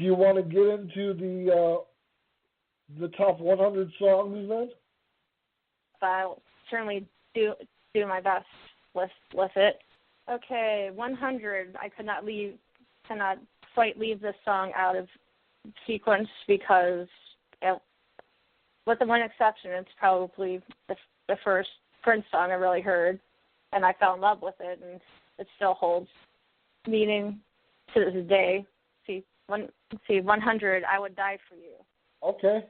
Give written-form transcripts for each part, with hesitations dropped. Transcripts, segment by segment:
you want to get into the top 100 songs then? I'll certainly do my best with it. Okay, 100. I cannot quite leave this song out of sequence because, with the one exception, it's probably the first Prince song I really heard, and I fell in love with it, and it still holds meaning to this day. 100. I Would Die for You. Okay.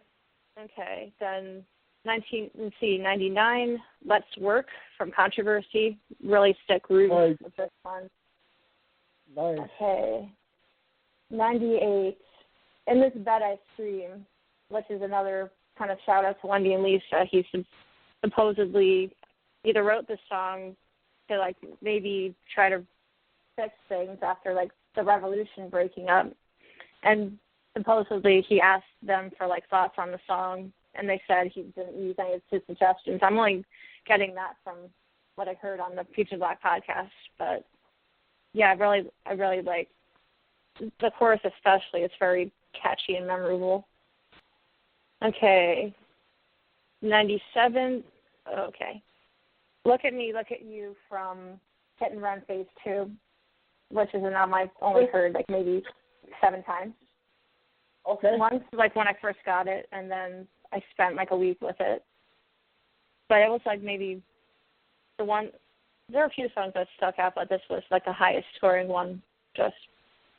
Okay, then 99. Let's Work from Controversy. Really stick groove with this one. Nice. Okay. 98. In This Bed I Scream, which is another kind of shout out to Wendy and Lisa. He supposedly either wrote this song to like maybe try to fix things after like the revolution breaking up, and supposedly he asked them for like thoughts on the song, and they said he didn't use any of his suggestions. I'm only getting that from what I heard on the Future Black podcast, but yeah, I really like the chorus especially. It's very catchy and memorable. Okay, 97. Okay, Look at Me, Look at You from Hit and Run Phase 2, which is an album I've only heard like maybe 7 times. Okay. Once, like when I first got it, and then I spent like a week with it. But it was like maybe the one. There are a few songs that stuck out, but this was like the highest scoring one. Just,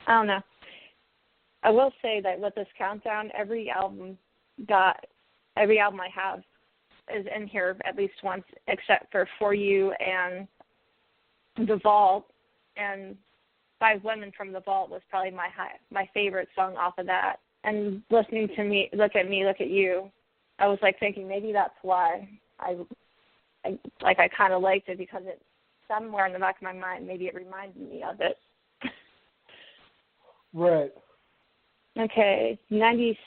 I don't know. I will say that with this countdown, every album I have is in here at least once, except for You and The Vault. And 5 Women from The Vault was probably my favorite song off of that. And listening to Look at Me, Look at You, I was like thinking maybe that's why I kind of liked it, because it somewhere in the back of my mind maybe it reminded me of it. Right. Okay, 96.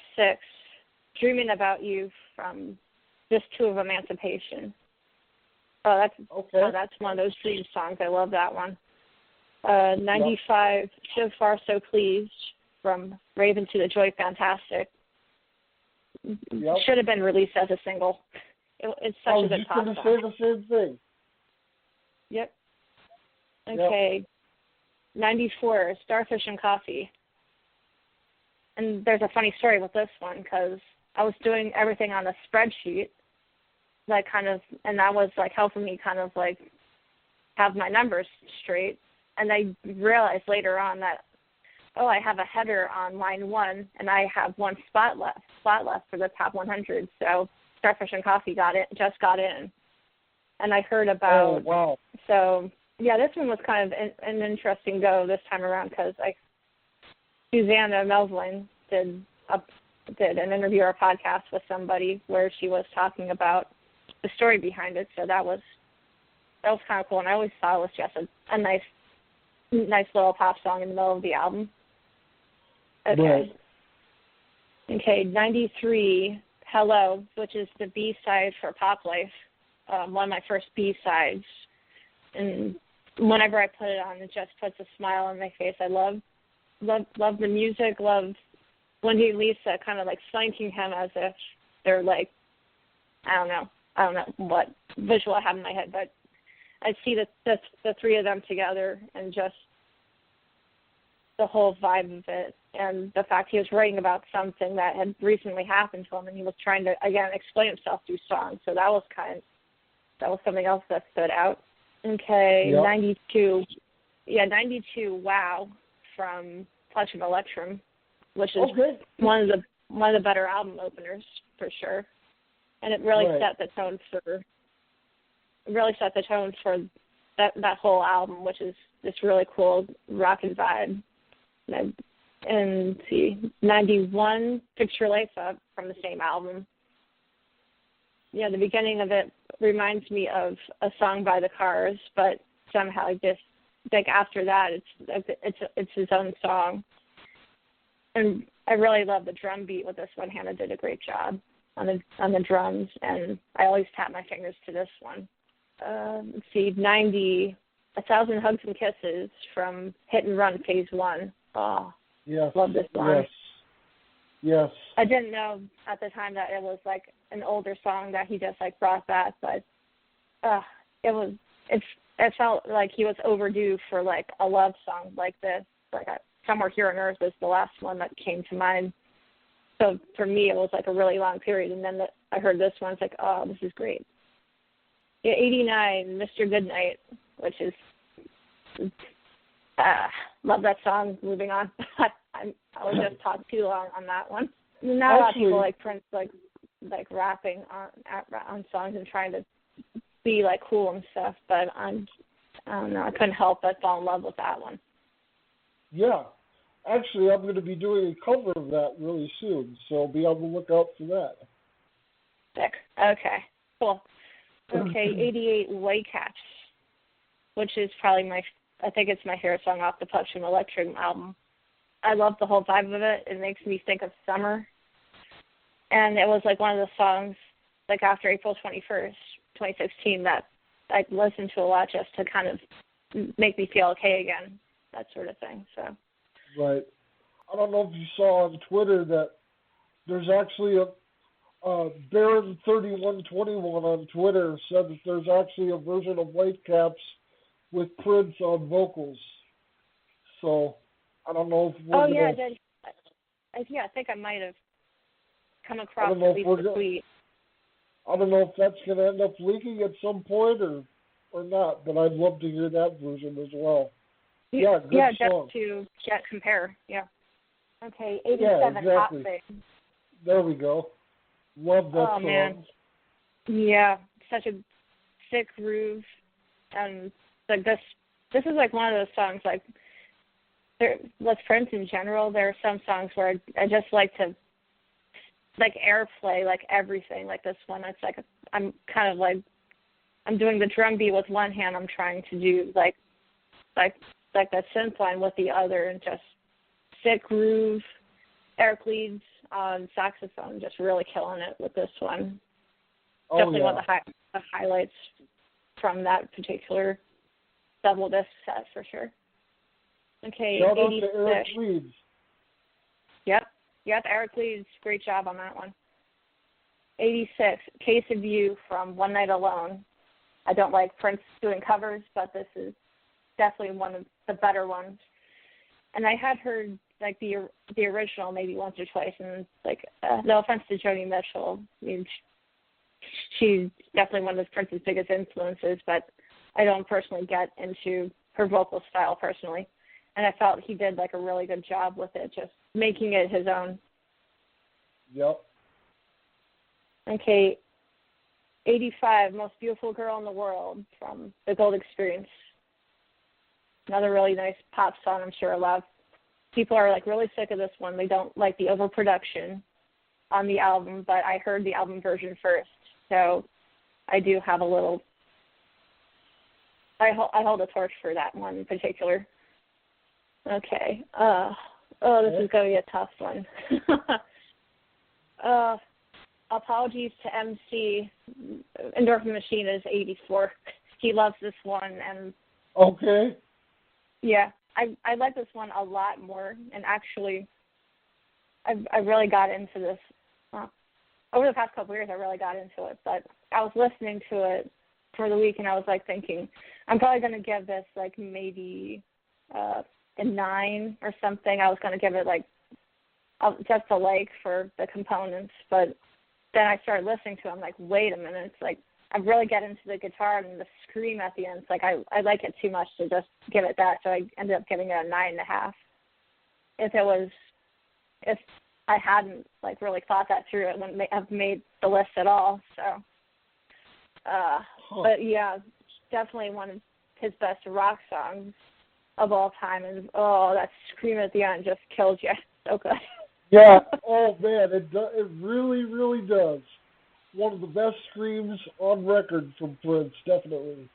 Dreaming About You from Just Two of Emancipation. That's one of those dream songs. I love that one. 95. So Far So Pleased from Raven to the Joy Fantastic. Yep. Should have been released as a single. It's such a good pop song. I was just going to say the same thing. Yep. Okay. Yep. 94. Starfish and Coffee. And there's a funny story with this one, because I was doing everything on a spreadsheet, and that was like helping me kind of like have my numbers straight. And I realized later on that, I have a header on line 1, and I have one spot left for the top 100. So Starfish and Coffee just got in. And I heard about. Oh, wow. So yeah, this one was kind of an interesting go this time around, because Susanna Melvin did an interview or a podcast with somebody where she was talking about the story behind it. So that was kind of cool, and I always thought it was just a nice little pop song in the middle of the album. Okay. Right. Okay, 93, Hello, which is the B-side for Pop Life, one of my first B-sides. And whenever I put it on, it just puts a smile on my face. I love the music, love Wendy and Lisa kind of like flanking him as if they're like, I don't know what visual I have in my head, but I see the 3 of them together, and just the whole vibe of it, and the fact he was writing about something that had recently happened to him, and he was trying to again explain himself through song. So that was something else that stood out. Okay, yep. 92. Yeah, 92. Wow, from Clutch of Electrum, which is one of the better album openers for sure, and it really set the tone for that whole album, which is this really cool rockin' vibe. And see, 91, Fix Your Life Up from the same album. Yeah, the beginning of it reminds me of a song by The Cars, but somehow just like after that, it's his own song. And I really love the drum beat with this one. Hannah did a great job on the drums, and I always tap my fingers to this one. Let's see, 90, 1,000 Hugs and Kisses from Hit and Run Phase 1. Oh, yes. Love this song. Yes. Yes. I didn't know at the time that it was like an older song that he just like brought back, but it felt like he was overdue for like a love song like this. Like Somewhere Here on Earth was the last one that came to mind. So for me, it was like a really long period, and then I heard this one. It's like, oh, this is great. Yeah, 89, Mr. Goodnight, which is love that song. Moving on. I was just talking too long on that one. Not a lot of people like Prince, like rapping on songs and trying to be like cool and stuff, but I don't know. I couldn't help but fall in love with that one. Yeah. Actually, I'm going to be doing a cover of that really soon, so be on the lookout for that. Sick. Okay. Cool. Okay, 88, Whitecaps, which is probably I think it's my favorite song off the Punch and Electric album. I love the whole vibe of it. It makes me think of summer. And it was like one of the songs, like after April 21st, 2016, that I listened to a lot just to kind of make me feel okay again, that sort of thing. So. Right. I don't know if you saw on Twitter that there's actually a Baron3121 on Twitter said that there's actually a version of Whitecaps with Prince on vocals. So I don't know if we're yeah, I think I might have come across at least the tweet. I don't know if that's going to end up leaking at some point or not, but I'd love to hear that version as well. Yeah, good song. Just to compare. Yeah. Okay, 87, yeah, exactly. Hot Thing. There we go. Love that song. Man. Yeah, such a sick groove, and like this is like one of those songs like. With Prince in general, there are some songs where I just like to like airplay like everything. Like this one, it's like I'm kind of like I'm doing the drum beat with one hand. I'm trying to do like that synth line with the other, and just sick groove. Eric Leeds on saxophone, just really killing it with this one. Definitely one of the highlights from that particular double disc set for sure. Okay, shout 86. out to Eric Leeds. Yep, Eric Leeds, great job on that one. 86, Case of You from One Night Alone. I don't like Prince doing covers, but this is definitely one of the better ones. And I had heard like the original maybe once or twice, and like no offense to Joni Mitchell, I mean, she's definitely one of Prince's biggest influences, but I don't personally get into her vocal style personally. And I felt he did like a really good job with it, just making it his own. Yep. Okay, 85, Most Beautiful Girl in the World from The Gold Experience. Another really nice pop song. I'm sure a lot of people are like really sick of this one. They don't like the overproduction on the album, but I heard the album version first, so I do have a little. I hold a torch for that one in particular. Okay. This is going to be a tough one. Apologies to MC. Endorphin Machine is 84. He loves this one, and okay. Yeah, I like this one a lot more, and actually, I really got into this over the past couple of years. I really got into it, but I was listening to it for the week, and I was like thinking, I'm probably going to give this like maybe a 9 or something. I was going to give it like just a like for the components, but then I started listening to it. I'm like, wait a minute, it's like I really get into the guitar and the scream at the end. It's like I like it too much to just give it that, so I ended up giving it a 9.5. If I hadn't like really thought that through, it wouldn't have made the list at all. So, but yeah, definitely one of his best rock songs of all time, and that scream at the end just kills you. So good. Yeah. Oh man, it really, really does. One of the best screams on record from Prince, definitely.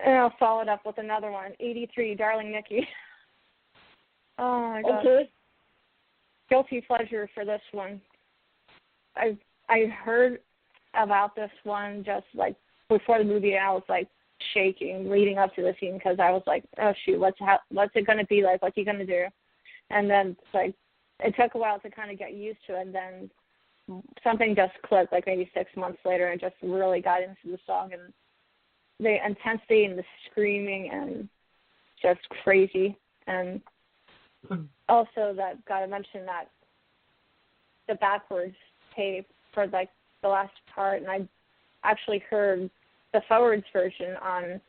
And I'll follow it up with another one. 83, Darling Nikki. Oh my God. Okay. Guilty pleasure for this one. I heard about this one just like before the movie, and I was like shaking leading up to the scene because I was like, oh shoot, what's it going to be like? What's he going to do? And then it's like it took a while to kind of get used to it, and then something just clicked, like maybe 6 months later, and just really got into the song, and the intensity and the screaming and just crazy. And also that gotta mention that the backwards tape for like the last part, and I actually heard the forwards version on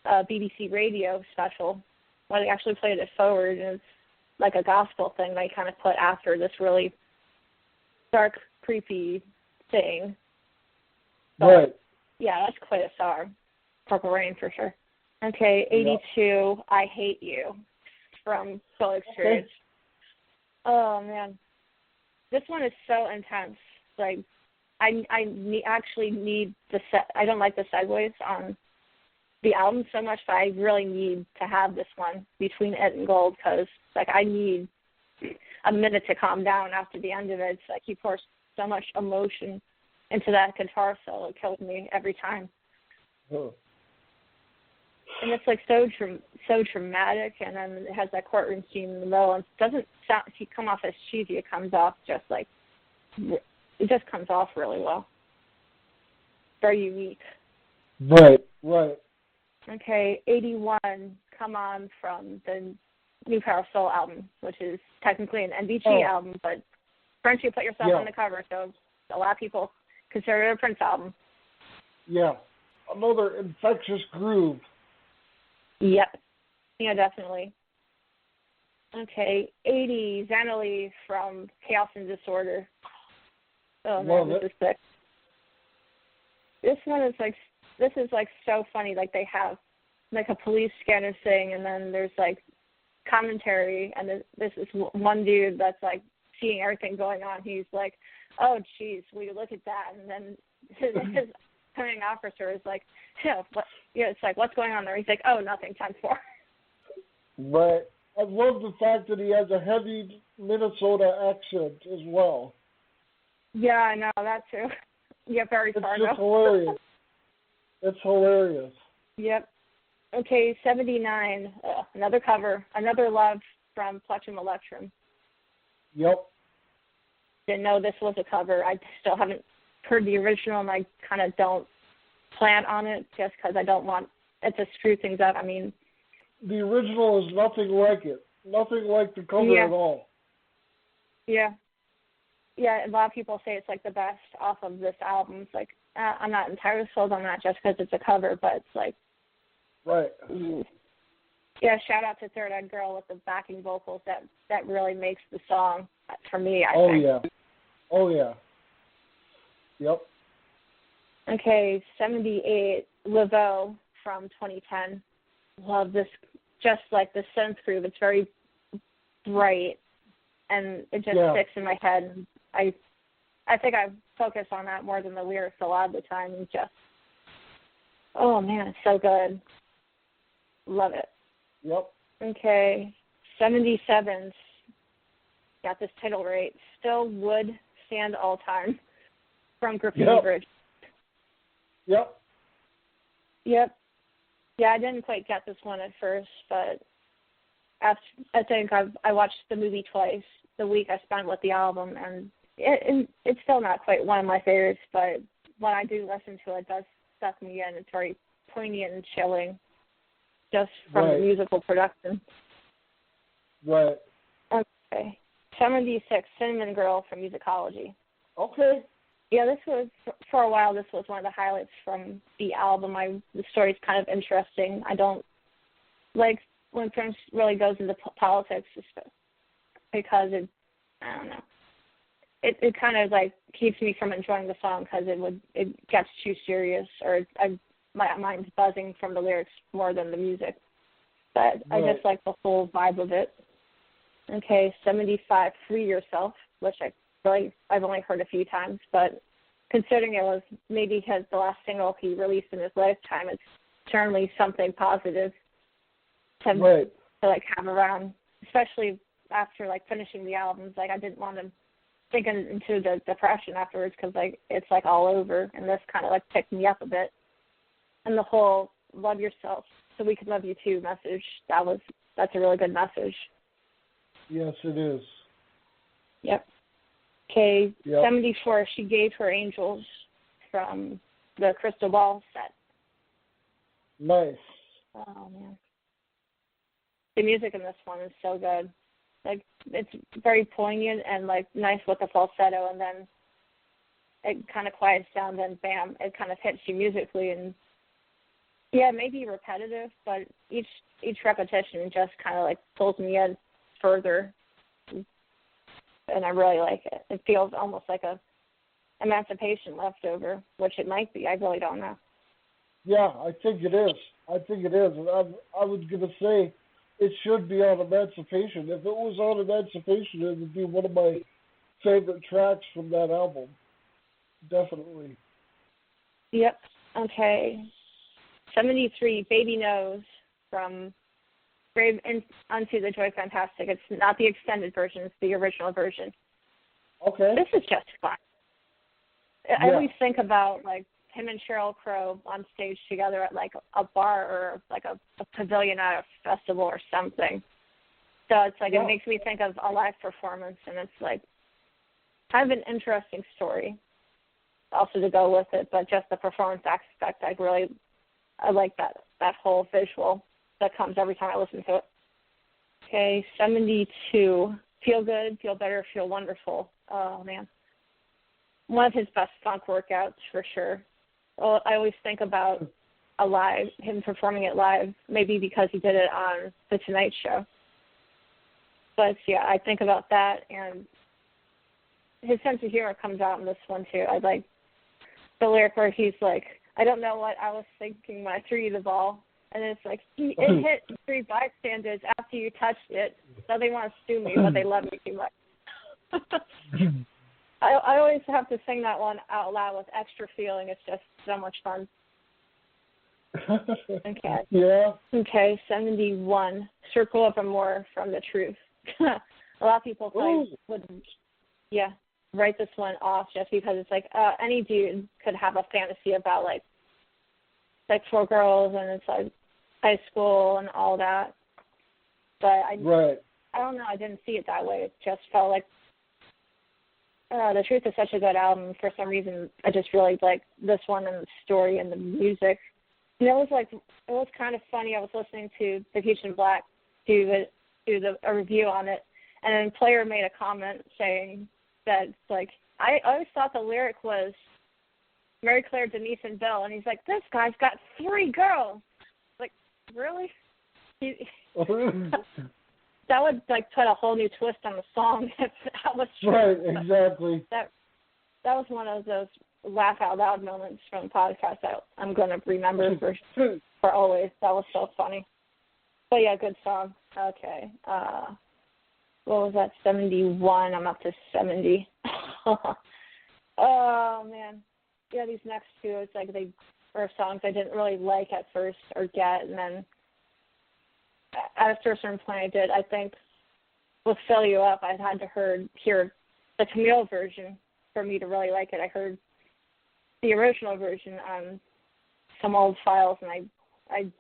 a BBC radio special when they actually played it forward, and it's like a gospel thing they kind of put after this really dark, creepy thing. But, right. yeah, that's quite a song. Purple Rain for sure. Okay, 82, yep. I Hate You from Soul Experience. Okay. Oh, man. This one is so intense. Like, I actually need the set. I don't like the segues on the album so much, but I really need to have this one between it and Gold, because, like, I need a minute to calm down after the end of it. It's like he pours so much emotion into that guitar solo. It kills me every time. Oh. And it's like so dramatic, and then it has that courtroom scene in the middle, and it doesn't sound, if you come off as cheesy, it comes off just like, it just comes off really well. Very unique. Right, right. Okay, 81, Come On from the New Power Soul album, which is technically an NBG album, but Prince, you put yourself on the cover, so a lot of people consider it a Prince album. Yeah, another infectious groove. Yep. Yeah, definitely. Okay, 80, Xanali from Chaos and Disorder. Oh, man, this is sick. This one is like so funny. Like, they have like a police scanner thing, and then there's like commentary, and this is one dude that's like seeing everything going on. He's like, oh, geez, will you look at that? And then his commanding officer is like, it's like, what's going on there? He's like, oh, nothing, 10-4. Right. I love the fact that he has a heavy Minnesota accent as well. Yeah, I know, that too. Yeah, very Fargo. It's just hilarious. It's hilarious. Yep. Okay, 79, another cover, Another Love from Plectrum Electrum. Yep. Didn't know this was a cover. I still haven't heard the original, and I kind of don't plan on it just because I don't want it to screw things up. I mean, the original is nothing like it. Nothing like the cover at all. Yeah. Yeah, a lot of people say it's like the best off of this album. It's like, I'm not entirely sold on that just because it's a cover, but it's like, right. Yeah, shout out to Third Eyed Girl with the backing vocals. That really makes the song for me, I think. Oh, yeah. Yep. Okay, 78, Laveau from 2010. Love this, just like the synth groove. It's very bright, and it just sticks in my head. I think I focus on that more than the lyrics a lot of the time. And just, oh, man, it's so good. Love it. Yep. Okay, 77's got this title right. Still Would Stand All Time from Graffitied Rose. Yep. Yeah, I didn't quite get this one at first, but I think I watched the movie twice the week I spent with the album, and it's still not quite one of my favorites, but when I do listen to it, it does suck me in. It's very poignant and chilling, just from the musical production. Right. Okay. 76, Cinnamon Girl from Musicology. Okay. Yeah, this was, for a while, this was one of the highlights from the album. The story's kind of interesting. I don't like when Prince really goes into politics because I don't know. It kind of like keeps me from enjoying the song because it gets too serious, or my mind's buzzing from the lyrics more than the music. But I just like the whole vibe of it. Okay, 75, Free Yourself, which I've only heard a few times, but considering it was maybe the last single he released in his lifetime, it's certainly something positive to like have around, especially after like finishing the albums. Like, I didn't want to sink into the depression afterwards because like it's like all over, and this kind of like picked me up a bit. And the whole love yourself so we can love you too message, that's a really good message. Yes, it is. Yep. Okay, Yep. 74, She Gave Her Angels from the Crystal Ball set. Nice. Oh, man. The music in this one is so good. Like, it's very poignant and, like, nice with the falsetto, and then it kind of quiets down, then bam, it kind of hits you musically. And, yeah, it may be repetitive, but each repetition just kind of, like, pulls me in further. And I really like it. It feels almost like a Emancipation leftover, which it might be. I really don't know. Yeah, I think it is. And I was going to say it should be on Emancipation. If it was on Emancipation, it would be one of my favorite tracks from that album. Definitely. Yep. Okay. 73, Baby Knows from Brave Unto the Joy Fantastic. It's not the extended version. It's the original version. Okay. This is just fun. I always think about, like, him and Sheryl Crow on stage together at, like, a bar or, like, a pavilion at a festival or something. So it's, like, It makes me think of a live performance, and it's, like, kind of an interesting story also to go with it, but just the performance aspect, I like that whole visual that comes every time I listen to it. Okay, 72, Feel Good, Feel Better, Feel Wonderful. Oh, man. One of his best funk workouts for sure. Well, I always think about him performing it live, maybe because he did it on The Tonight Show. But, yeah, I think about that, and his sense of humor comes out in this one, too. I like the lyric where he's like, I don't know what I was thinking when I threw you the ball. And it's like, it hit 3 bystanders after you touched it. So they want to sue me, but they love me too much. I always have to sing that one out loud with extra feeling. It's just so much fun. Okay. Yeah. Okay, 71, Circle of Amour from The Truth. A lot of people probably would, write this one off just because it's like any dude could have a fantasy about like 4 girls and it's like high school and all that. But I don't know. I didn't see it that way. It just felt like The Truth is such a good album. For some reason, I just really like this one and the story and the music. And it was kind of funny. I was listening to The Peach and Black do a review on it, and then Player made a comment saying that like I always thought the lyric was Mary Claire, Denise, and Bill, and he's like, this guy's got 3 girls. Like, really? That would like put a whole new twist on the song if that was true. Right, exactly. That was one of those laugh out loud moments from the podcast that I'm going to remember for always. That was so funny. But yeah, good song. Okay. What was that? 71. I'm up to 70. Oh man. Yeah, these next 2, it's like they were songs I didn't really like at first or get, and then at a certain point I did. I think with Fill You Up, I had to hear the Camille version for me to really like it. I heard the original version on some old files, and I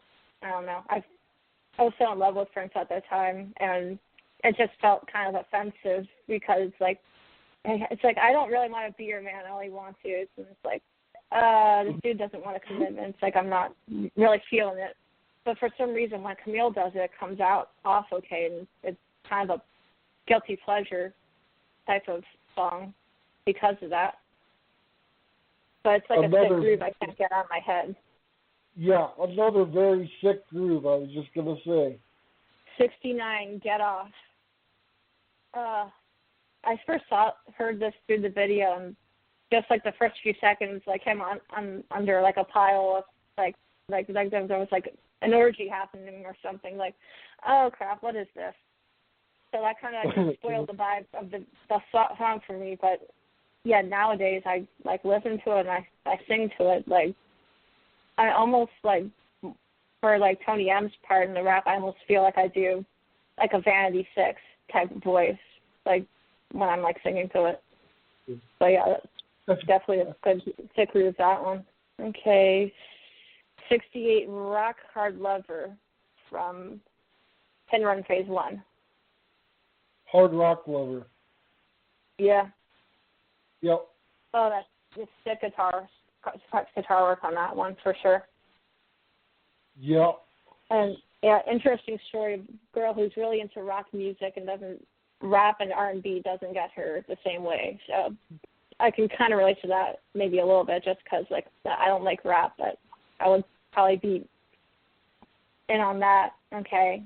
don't know. I was so in love with Prince at that time, and it just felt kind of offensive because it's like I don't really want to be your man. I only want to. And it's like this dude doesn't want a commitment. It's like I'm not really feeling it. But for some reason, when Camille does it, it comes out off okay, and it's kind of a guilty pleasure type of song because of that. But it's like a sick groove I can't get out of my head. Yeah, another very sick groove, I was just going to say. 69, Get Off. I first heard this through the video, and just like the first few seconds, like him on under like a pile of like there was like an orgy happening or something. Like, oh crap, what is this? So that kind of spoiled the vibe of the song for me. But yeah, nowadays I like listen to it and I sing to it. Like I almost like for like Tony M's part in the rap, I almost feel like I do like a Vanity 6 type of voice, like when I'm like singing to it. But yeah, that's definitely a good sick groove, that one. Okay, 68, Rock Hard Lover from Pin Run Phase 1. Hard Rock Lover. Yeah. Yep. Oh, that's just sick guitar work on that one for sure. Yep. And yeah, interesting story. Girl who's really into rock music and doesn't rap and R&B doesn't get her the same way. So I can kind of relate to that maybe a little bit, just because like I don't like rap, but I would probably be in on that. Okay.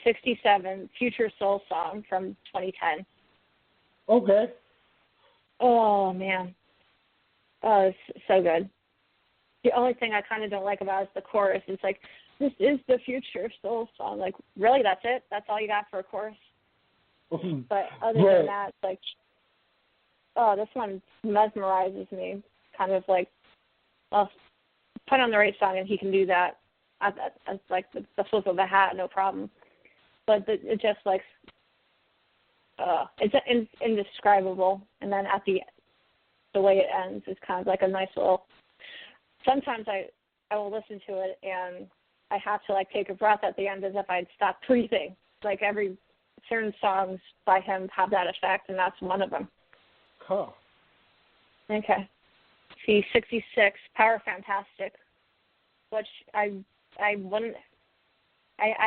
67, Future Soul Song from 2010. Okay. Oh, man. Oh, it's so good. The only thing I kind of don't like about it is the chorus. It's like, this is the Future Soul Song. Like, really, that's it? That's all you got for a chorus? But other than that, it's like, oh, this one mesmerizes me. Kind of like, well, put on the right song and he can do that. That's like the flip of a hat, no problem. But it just like, it's indescribable. And then at the way it ends is kind of like a nice little. Sometimes I will listen to it and I have to like take a breath at the end as if I'd stop breathing. Like every certain songs by him have that effect, and that's one of them. Huh. Okay. See, 66, Power Fantastic, which I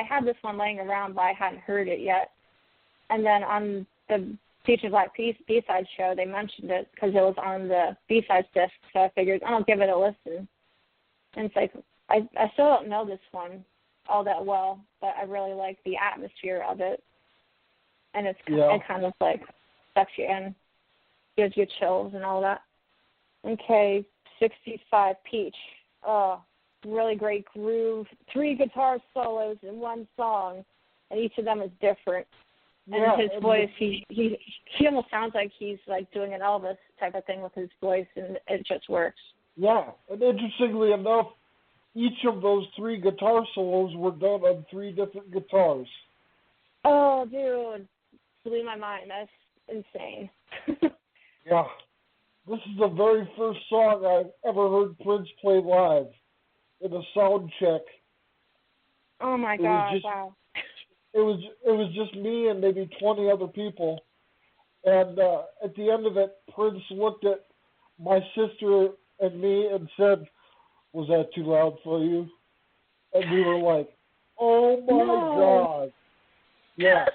had this one laying around, but I hadn't heard it yet. And then on the Featured Black B-Side show, they mentioned it because it was on the B-Sides disc, so I figured I'll give it a listen. And it's like, I still don't know this one all that well, but I really like the atmosphere of it. And it kind of like sucks you in, gives you chills and all that. Okay, 65, Peach. Oh, really great groove. 3 guitar solos in one song, and each of them is different. And his voice, he almost sounds like he's like doing an Elvis type of thing with his voice, and it just works. Yeah, and interestingly enough, each of those 3 guitar solos were done on 3 different guitars. Oh, dude, blew my mind. That's insane. Yeah, this is the very first song I've ever heard Prince play live in a sound check. Oh my God! Wow. It was just me and maybe 20 other people, and at the end of it, Prince looked at my sister and me and said, "Was that too loud for you?" And we were like, "Oh my God!" Yeah.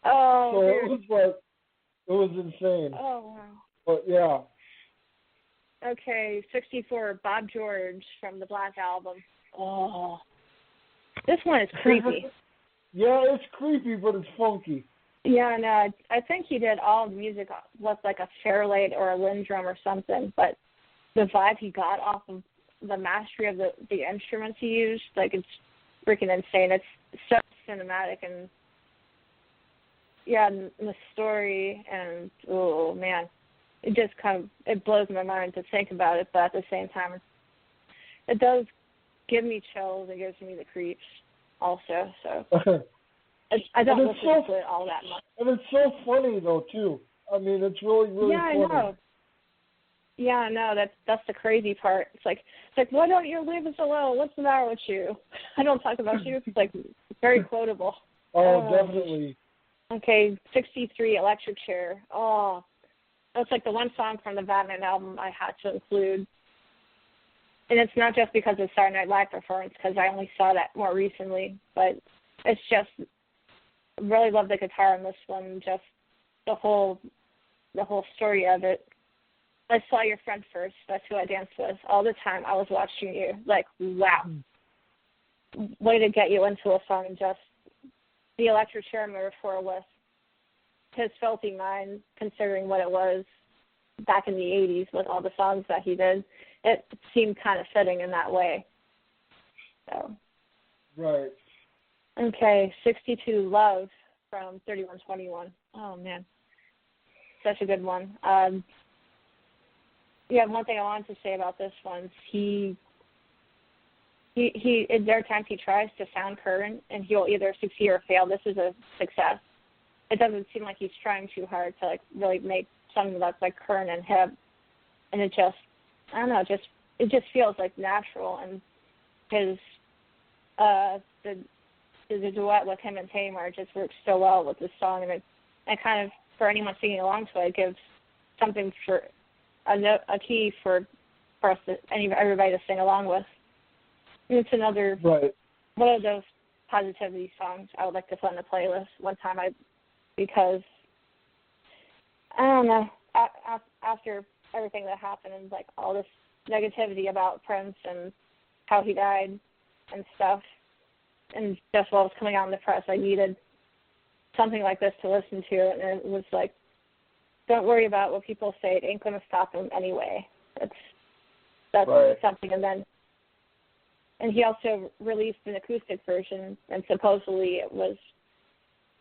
Oh. So Dude. it was insane. Oh wow. But yeah. Okay, 64, Bob George from the Black Album. Oh, this one is creepy. Yeah, it's creepy, but it's funky. Yeah, no, I think he did all the music with like a Fairlight or a Lindrum or something, but the vibe he got off of the mastery of the instruments he used, like it's freaking insane. It's so cinematic and and the story and oh man, it just it blows my mind to think about it, but at the same time, it does give me chills. It gives me the creeps also. So I don't listen to it all that much. And it's so funny though too. I mean, it's really funny. I know. Yeah, I know. That's the crazy part. It's like why don't you leave us alone? What's the matter with you? I don't talk about you. It's like very quotable. Oh, definitely. Okay, 63, Electric Chair. Oh, that's like the one song from the Batman album I had to include. And it's not just because of Saturday Night Live performance, because I only saw that more recently, but it's just really love the guitar in this one, just the whole story of it. I saw your friend first. That's who I danced with all the time. I was watching you. Like, wow. Way to get you into a song. And just the Electric Chair metaphor with his filthy mind, considering what it was back in the 80s with all the songs that he did. It seemed kind of fitting in that way. So. Right. Okay, 62, Love from 3121. Oh, man. Such a good one. One thing I wanted to say about this one, he there are times he tries to sound current, and he'll either succeed or fail. This is a success. It doesn't seem like he's trying too hard to like really make something that's like current and hip, and it just, I don't know, it just feels like natural. And his the duet with him and Tamar just works so well with this song, and it kind of for anyone singing along to it, gives something for a key for us everybody to sing along with. And it's another one of those positivity songs I would like to put on the playlist one time. Because I don't know, after everything that happened and like all this negativity about Prince and how he died and stuff, and just while it was coming out in the press, I needed something like this to listen to, and it was like, don't worry about what people say, it ain't going to stop him anyway. That's something. And he also released an acoustic version, and supposedly it was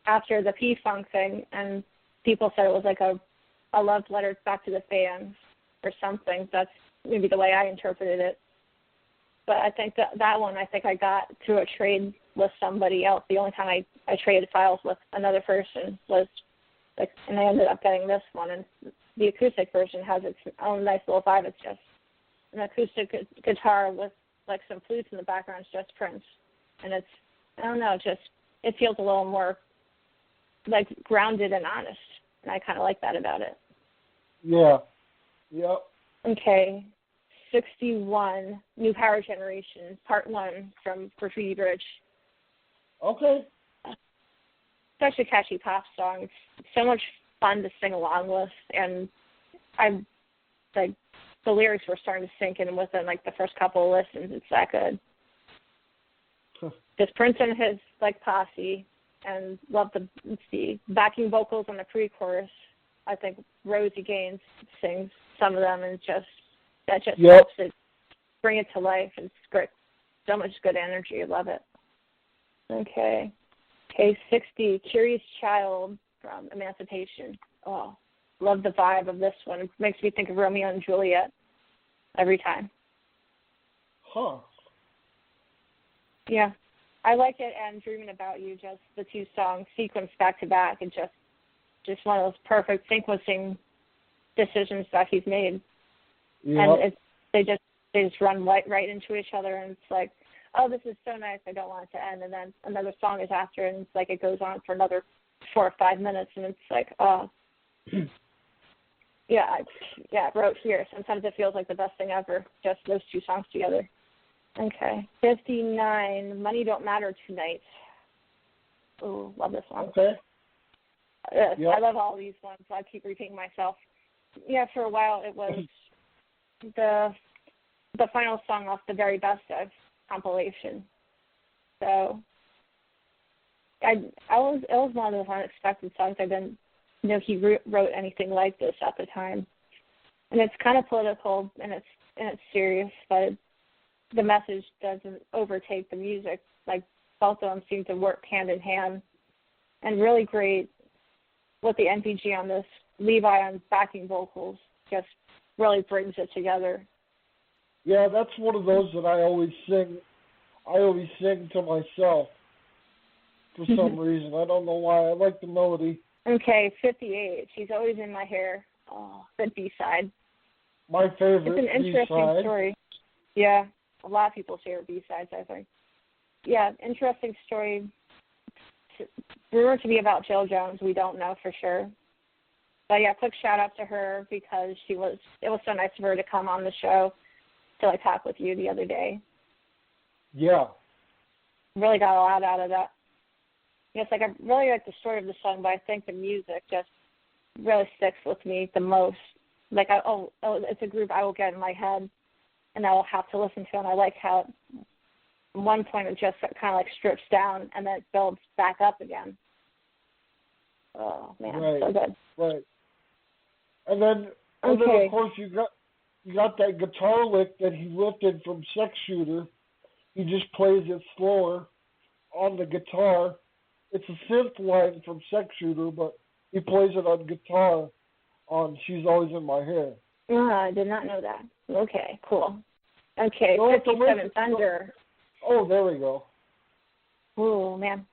after the P-Funk thing, and people said it was like a love letter back to the fans or something. That's maybe the way I interpreted it. But I think that one, I think I got through a trade with somebody else. The only time I traded files with another person was, like, and I ended up getting this one. And the acoustic version has its own nice little vibe. It's just an acoustic guitar with, like, some flutes in the background. It's just Prince. And it's, I don't know, it feels a little more, like, grounded and honest. And I kind of like that about it. Yeah. Yep. Okay. 61, New Power Generation, Part 1 from Graffitied Rose. Okay. Such a catchy pop song. It's so much fun to sing along with, and I'm like, the lyrics were starting to sink in within like the first couple of listens. It's that good. Just Prince and his like posse, and love the backing vocals on the pre-chorus. I think Rosie Gaines sings some of them, and that just helps it bring it to life. It's great. So much good energy. I love it. Okay. 60, Curious Child from Emancipation. Oh, love the vibe of this one. It makes me think of Romeo and Juliet every time. Huh. Yeah. I like it, and Dreaming About You, just the two songs sequenced back to back, and just one of those perfect sequencing decisions that he's made. Yep. And they just run right into each other, and it's like, oh, this is so nice, I don't want it to end. And then another song is after, and it's like it goes on for another 4 or 5 minutes, and it's like, oh, yeah, wrote here. Sometimes it feels like the best thing ever, just those two songs together. Okay. 59, Money Don't Matter Tonight. Oh, love this one. Okay. Yep. I love all these ones, so I keep repeating myself. Yeah, for a while it was the final song off the Very Best of compilation. So it was one of those unexpected songs. I didn't know he wrote anything like this at the time. And it's kind of political and it's serious, but the message doesn't overtake the music. Like, both of them seem to work hand in hand. And really great with the NPG on this. Levi on backing vocals just really brings it together. Yeah, that's one of those that I always sing. I always sing to myself for some reason. I don't know why. I like the melody. Okay, 58. She's Always in My Hair. Oh, the B-side. My favorite B-side. It's an interesting story. Yeah, a lot of people's favorite B-sides, I think. Yeah, interesting story. Rumored to be about Jill Jones. We don't know for sure. But yeah, quick shout out to her because it was so nice of her to come on the show to like talk with you the other day. Yeah. Really got a lot out of that. Yes, like I really like the story of the song, but I think the music just really sticks with me the most. Like it's a group I will get in my head and I will have to listen to, and I like how at one point it just kind of like strips down and then it builds back up again. Oh man, so good. Right. And then of course you got that guitar lick that he lifted from Sex Shooter. He just plays it slower on the guitar. It's a synth line from Sex Shooter, but he plays it on guitar on She's Always in My Hair. I did not know that. Okay, cool. Okay, 57 Thunder. Oh, there we go. Oh, man.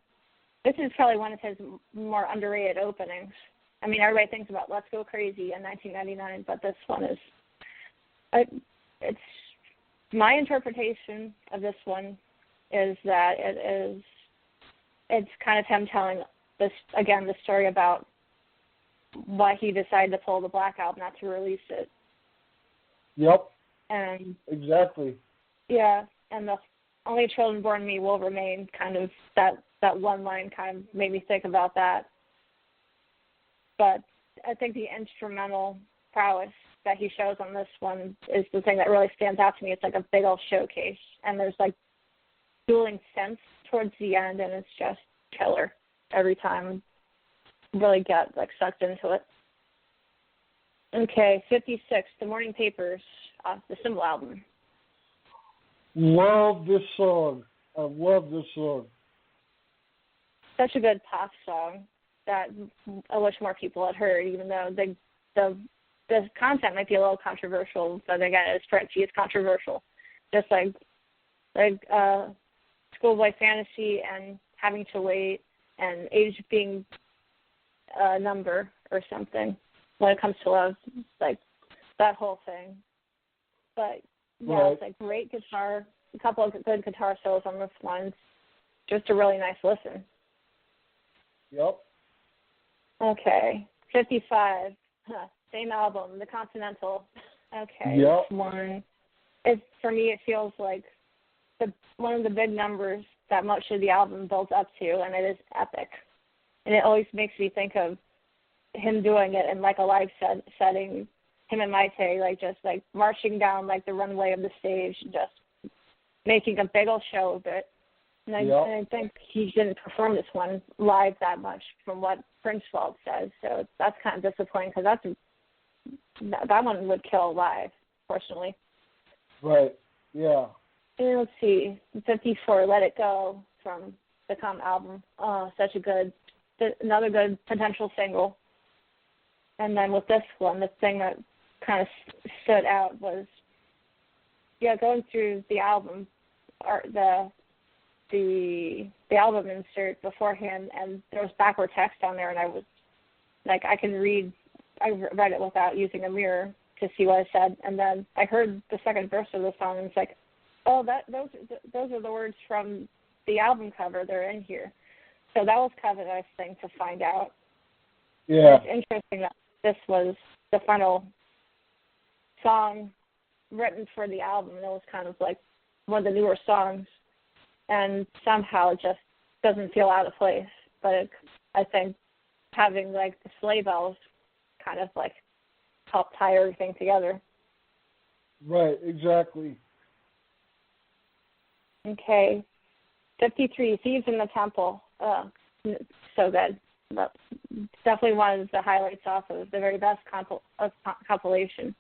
This is probably one of his more underrated openings. I mean, everybody thinks about Let's Go Crazy in 1999, but this one is, it's my interpretation of this one is that it's kind of him telling this, again, the story about why he decided to pull the Black Album, not to release it. Yep. And exactly. Yeah, and the only children born to me will remain. Kind of that one line kind of made me think about that. But I think the instrumental prowess that he shows on this one is the thing that really stands out to me. It's like a big old showcase, and there's like dueling synths towards the end, and it's just killer every time. Really get like sucked into it. Okay, 56, The Morning Papers off the Symbol album. Love this song. I love this song. Such a good pop song that I wish more people had heard, even though the content might be a little controversial, but again, it's Prince. It's controversial. Just like Schoolboy Fantasy and Having to Wait and age being a number or something when it comes to love, like that whole thing. But yeah, right. It's like great guitar, a couple of good guitar solos on this one. Just a really nice listen. Yep. Okay, 55. Same album, The Continental. Okay, yep. This one. For me, it feels like one of the big numbers that much of the album builds up to, and it is epic. And it always makes me think of him doing it in like a live setting, him and Maite, like just like marching down like the runway of the stage, just making a big old show of it. And I think he didn't perform this one live that much from what Prince Wald says. So that's kind of disappointing because that one would kill live, personally. Right, yeah. And let's see, 54, Let It Go from the Come album. Oh, another good potential single. And then with this one, the thing that kind of stood out was, going through the album, or the album insert beforehand, and there was backward text on there, and I was like, I read it without using a mirror to see what it said, and then I heard the second verse of the song, and it's like, oh, those are the words from the album cover. They're in here. So that was kind of a nice thing to find out. Yeah. It's interesting that this was the final song written for the album. It was kind of like one of the newer songs, and somehow it just doesn't feel out of place. But I think having like the sleigh bells kind of like help tie everything together. Right, exactly. Okay, 53, Thieves in the Temple. So good. That's definitely one of the highlights off of the very best compilation.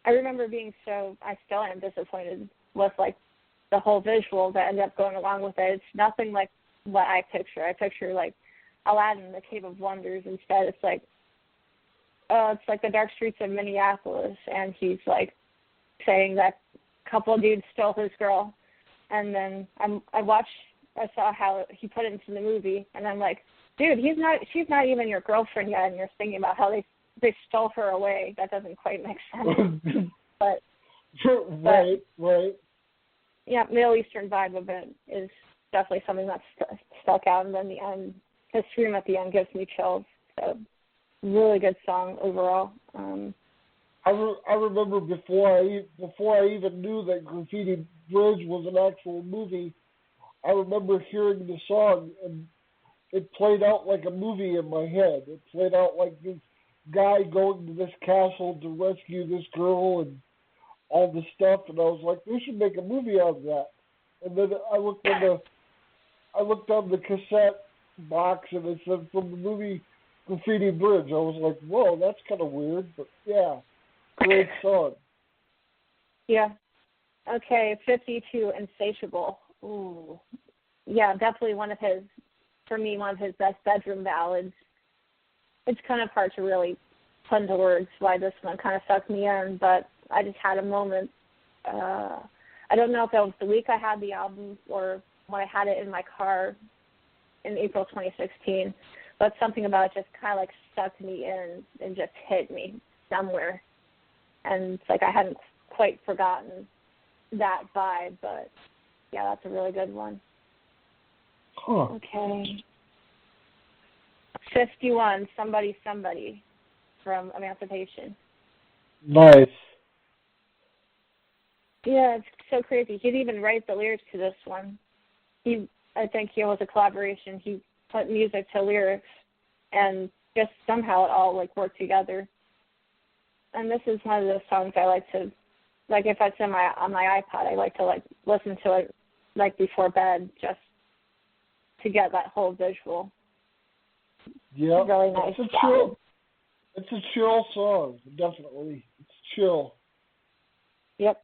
I remember I still am disappointed with like the whole visual that ended up going along with it. It's nothing like what I picture. I picture like Aladdin, the Cave of Wonders. Instead, it's like the dark streets of Minneapolis, and he's like saying that a couple of dudes stole his girl. And then I saw how he put it into the movie, and I'm like, dude, she's not even your girlfriend yet, and you're thinking about how they stole her away. That doesn't quite make sense. but right. Yeah, Middle Eastern vibe of it is definitely something that's stuck out, and then the end, his scream at the end gives me chills. So really good song overall. I remember before I even knew that Graffitied Rose was an actual movie, I remember hearing the song, and it played out like a movie in my head. It played out like this guy going to this castle to rescue this girl and all this stuff, and I was like, they should make a movie out of that. And then I looked on the cassette box, and it said from the movie Graffiti Bridge. I was like, whoa, that's kind of weird, but yeah, great song. Yeah. Okay, 52, Insatiable. Ooh. Yeah, definitely one of his best bedroom ballads. It's kind of hard to really put into words why this one kind of sucked me in, but I just had a moment. I don't know if that was the week I had the album or when I had it in my car in April 2016, but something about it just kind of like sucked me in and just hit me somewhere. And it's like I hadn't quite forgotten that vibe, but yeah, that's a really good one. Huh. Okay. 51, Somebody Somebody from Emancipation. Nice. Yeah, it's so crazy. He didn't even write the lyrics to this one. I think it was a collaboration. He put music to lyrics, and just somehow it all like worked together. And this is one of those songs I like to, like if it's on my iPod, I like to like listen to it like before bed, just to get that whole visual. Yeah, Really nice. It's a chill song, definitely. It's chill. Yep.